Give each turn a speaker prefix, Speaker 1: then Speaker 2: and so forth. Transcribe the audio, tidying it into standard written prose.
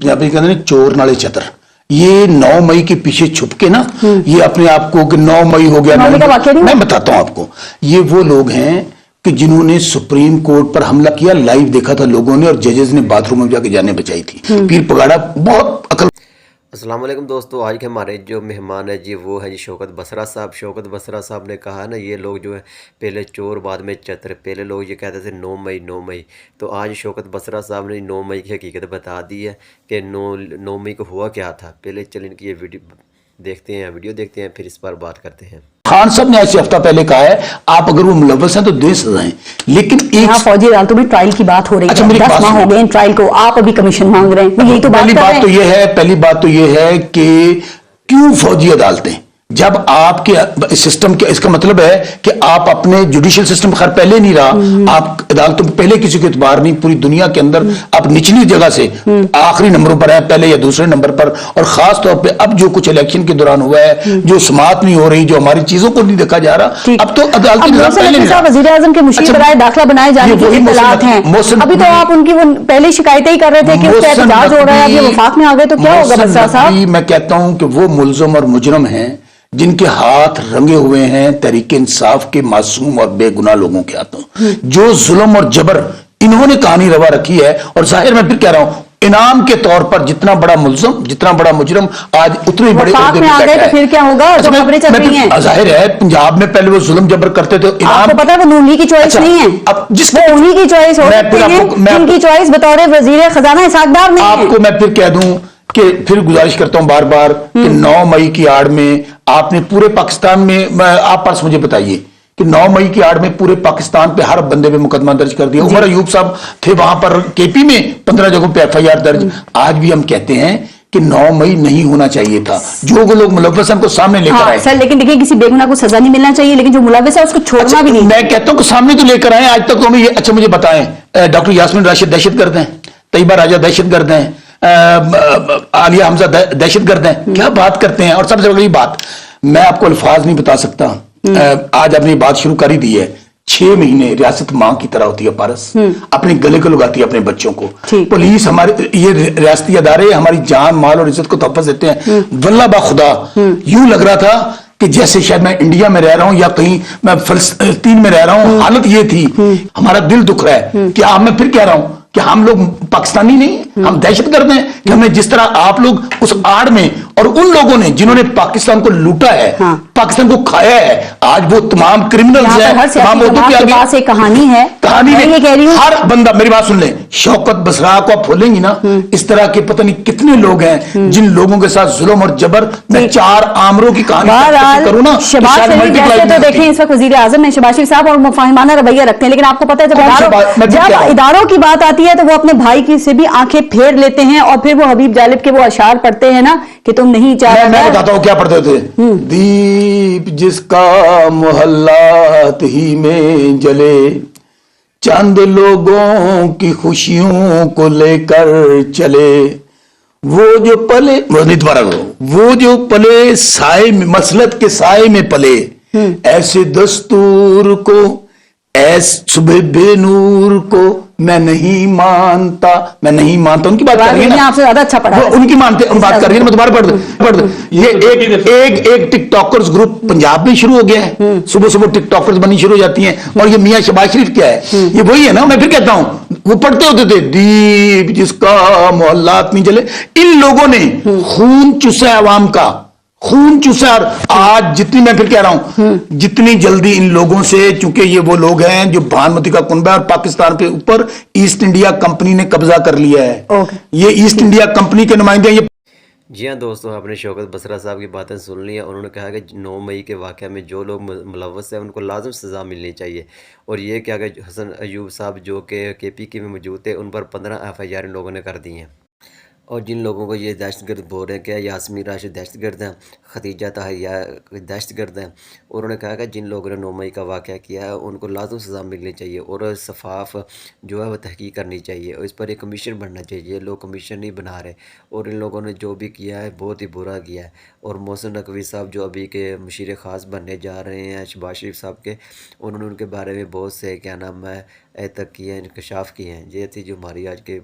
Speaker 1: यहाँ पे कहते हैं चोर नाले चतर, ये 9 मई के पीछे छुप के ना ये अपने आप को कि 9 मई हो गया, मैं बताता हूं आपको, ये वो लोग हैं कि जिन्होंने सुप्रीम कोर्ट पर हमला किया, लाइव देखा था लोगों ने, और जजेस ने बाथरूम में जाके जाने बचाई थी। पीर पगाड़ा बहुत अकल।
Speaker 2: अस्सलाम वालेकुम दोस्तों, आज के हमारे जो मेहमान है जी वो है जी शौकत बसरा साहब। शौकत बसरा साहब ने कहा ना, ये लोग जो है पहले चोर बाद में चतर, पहले लोग ये कहते थे 9 मई 9 मई। तो आज शौकत बसरा साहब ने 9 मई की हकीकत बता दी है कि 9 मई को हुआ क्या था। पहले चलिए इनकी ये वीडियो देखते हैं फिर इस पर बात करते हैं।
Speaker 1: खान साहब ने ऐसे हफ्ता पहले कहा है, आप अगर वो मुलव्वस हैं तो दे सजाएं, लेकिन एक
Speaker 3: फौजी अदालतों में ट्रायल की बात हो रही है। 10 माह हो गए ट्रायल को, आप अभी कमीशन मांग रहे हैं, यही तो
Speaker 1: पहली बात तो ये है कि क्यों फौजी अदालतें, जब आपके सिस्टम के, इसका मतलब है कि आप अपने जुडिशियल सिस्टम खैर पहले नहीं रहा, आप अदालतों में पहले किसी को इतबार नहीं, पूरी दुनिया के अंदर आप निचली जगह से आखिरी नंबरों पर है, पहले या दूसरे नंबर पर। और खास तौर पे अब जो कुछ इलेक्शन के दौरान हुआ है, जो समात नहीं हो रही, जो हमारी चीजों को नहीं देखा जा रहा, अब तो अदालती
Speaker 3: वज़ीर-ए-आज़म के मुशीर बराए दाखिला बनाए जाने की इत्तलात हैं। अभी तो आप उनकी वो पहले शिकायतें ही कर रहे थे कि उसका एहतजाज हो रहा है, अब ये वफाक में आ गए तो क्या होगा बसरा साहब?
Speaker 1: मैं कहता हूं कि वो मुल्ज़िम और मुजरम हैं जिनके हाथ रंगे हुए हैं तहरीक इंसाफ के मासूम और बेगुनाह लोगों के हाथों, जो जुल्म और जबर इन्होंने कहानी रवा रखी है। और जाहिर मैं फिर कह रहा हूं, इनाम के तौर पर जितना बड़ा मुल्ज़िम, जितना बड़ा मुजरम आज उतने बड़े
Speaker 3: ओहदे पे बैठा है, तो फिर क्या होगा? जो खबरें चल रही हैं,
Speaker 1: जाहिर है पंजाब में पहले वो जुल्म जबर करते थे,
Speaker 3: आपको पता है वो उन्हीं की चॉइस नहीं है, अब जिसको उन्हीं की चॉइस हो सकती है, उनकी चॉइस बतौर वजीर खजाना इसाकदार नहीं है।
Speaker 1: आपको मैं फिर कह दूं कि फिर गुजारिश करता हूं बार बार कि 9 मई की आड़ में आपने पूरे पाकिस्तान में, आप पास मुझे बताइए कि 9 मई की आड़ में पूरे पाकिस्तान पे हर बंदे पे मुकदमा दर्ज कर दिया। उमर अयूब साहब थे वहां पर केपी में 15 जगहों पे FIR दर्ज। आज भी हम कहते हैं कि 9 मई नहीं होना चाहिए था, जो वो लोग मुलव्वस को सामने लेकर आए।
Speaker 3: सर लेकिन देखिए, किसी बेगुनाह को सजा नहीं मिलना चाहिए, लेकिन जो मुलव्वस है उसको छोड़ना भी नहीं।
Speaker 1: मैं कहता हूं कि सामने तो लेकर आए, आज तक तो हमें ये, अच्छा मुझे बताएं, डॉक्टर यास्मीन राशिद दहशतगर्द हैं, तैयबा राजा दहशतगर्द हैं, आलिया हमजा दहशतगर्द हैं, क्या बात करते हैं। और सबसे बड़ी बात, मैं आपको अल्फाज नहीं बता सकता, आज आपने बात शुरू कर ही दी है, 6 महीने रियासत मां की तरह होती है पारस, अपने गले को लगाती है अपने बच्चों को। पुलिस हमारे, ये रियासती अदारे हमारी जान माल और इज्जत को तोहफा देते हैं। वल्लाह बा खुदा यूं लग रहा था कि जैसे शायद मैं इंडिया में रह रहा हूं या कहीं मैं फलस्तीन में रह रहा हूं। हालत ये थी, हमारा दिल दुख रहा है कि मैं फिर कह रहा हूं कि हम लोग पाकिस्तानी नहीं, हम दहशतगर्द हैं कि हमें जिस तरह आप लोग उस आड़ में, और उन लोगों ने जिन्होंने पाकिस्तान को लूटा है, पाकिस्तान को खाया है, आज वो तमाम क्रिमिनल्स हैं, तमाम
Speaker 3: एक कहानी है,
Speaker 1: कहानी में हर बंदा, मेरी बात सुन ले, शौकत बसरा को आप खोलेंगी ना, इस तरह के पता नहीं कितने लोग हैं जिन लोगों के साथ जुल्म और जबर। मैं 4 आमरों की कहानी करूं ना,
Speaker 3: शहबाज शरीफ जैसे तो देखें इस वक्त वज़ीर आज़म है, शहबाज शरीफ साहब, और मुफाहिमाना रवैया रखते हैं, लेकिन आपको पता है जब इदारों की बात आती है तो वो अपने भाई की से भी आंखें फेर लेते हैं, और फिर वो हबीब जालिब के वो अशार पढ़ते हैं ना कि तुम नहीं चाहते।
Speaker 1: मैं बताता हूं क्या पढ़ते थे, दीप जिसका मोहल्लात ही में जले, चंद लोगों की खुशियों को लेकर चले, वो जो पले, वो जो पले साए में, मसलत के साए में पले, ऐसे दस्तूर को, ऐस सुबह बेनूर को मैं नहीं मानता उनकी बात कर रही है ना,
Speaker 3: आपसे ज्यादा अच्छा पढ़ा
Speaker 1: उनकी मानते बात कर रही है, मैं तुम्हारे पढ़ दो। ये एक टिकटॉकर्स ग्रुप पंजाब में शुरू हो गया है, सुबह सुबह टिकटॉकर्स बननी शुरू हो जाती हैं, और ये मियां शहबाज शरीफ क्या है, ये वही है ना। मैं फिर कहता हूं वो पढ़ते होते थे, दीप जिसका मोहल्लात नहीं जले, इन लोगों ने खून चूसा अवाम का, खून चूसा। और आज जितनी, मैं फिर कह रहा हूं, जितनी जल्दी इन लोगों से, चूंकि ये वो लोग हैं जो भानुमति का कुनबा है, और पाकिस्तान के ऊपर ईस्ट इंडिया कंपनी ने कब्जा कर लिया है, ये ईस्ट इंडिया कंपनी के नुमाइंदे। ये
Speaker 2: जी हाँ दोस्तों, आपने शौकत बसरा साहब की बातें सुन ली हैं। उन्होंने कहा कि 9 मई के वाक़े में जो लोग मुलव्वस हैं उनको लाजम सज़ा मिलनी चाहिए। और ये क्या कि हसन अयूब साहब जो कि KPK में मौजूद थे, उन पर 15 FIR इन लोगों ने कर दी हैं। और जिन लोगों को ये दहशतगर्द बोल रहे हैं कि यास्मीन राशिद दहशतगर्द हैं, खदीजा ताहिया दहशतगर्द हैं, उन्होंने कहा कि जिन लोगों ने 9 मई का वाक़या किया है उनको लाज़म सज़ा मिलनी चाहिए, और शफाफ जो है वो तहकीक करनी चाहिए, और इस पर एक कमीशन बनना चाहिए। ये लोग कमीशन नहीं बना रहे, और इन लोगों ने जो भी किया है बहुत ही बुरा किया है। और मोहसिन नकवी साहब जो अभी के मुशीर ख़ास बनने जा रहे हैं शहबाज शरीफ साहब के, उन्होंने उनके बारे में बहुत से क्या नाम है तक किए हैं, इंकशाफ किए हैं। ये थी जो हमारी आज के